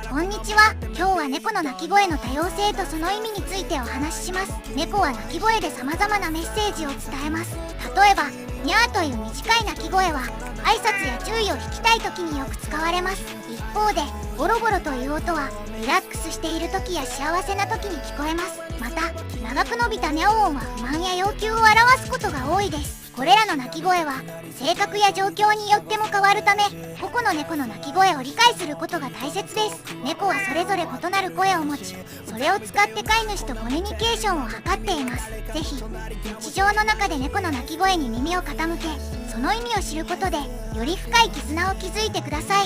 こんにちは。今日は猫の鳴き声の多様性とその意味についてお話しします。猫は鳴き声で様々なメッセージを伝えます。例えば、にゃーという短い鳴き声は挨拶や注意を引きたい時によく使われます。一方で、ボロボロという音はリラックスしている時や幸せな時に聞こえます。また、長く伸びたネオ音は不満や要求を表すことが多いです。これらの鳴き声は性格や状況によっても変わるため、個々の猫の鳴き声を理解することが大切です。猫はそれぞれ異なる声を持ち、それを使って飼い主とコミュニケーションを図っています。ぜひ日常の中で猫の鳴き声に耳を傾け、その意味を知ることでより深い絆を築いてください。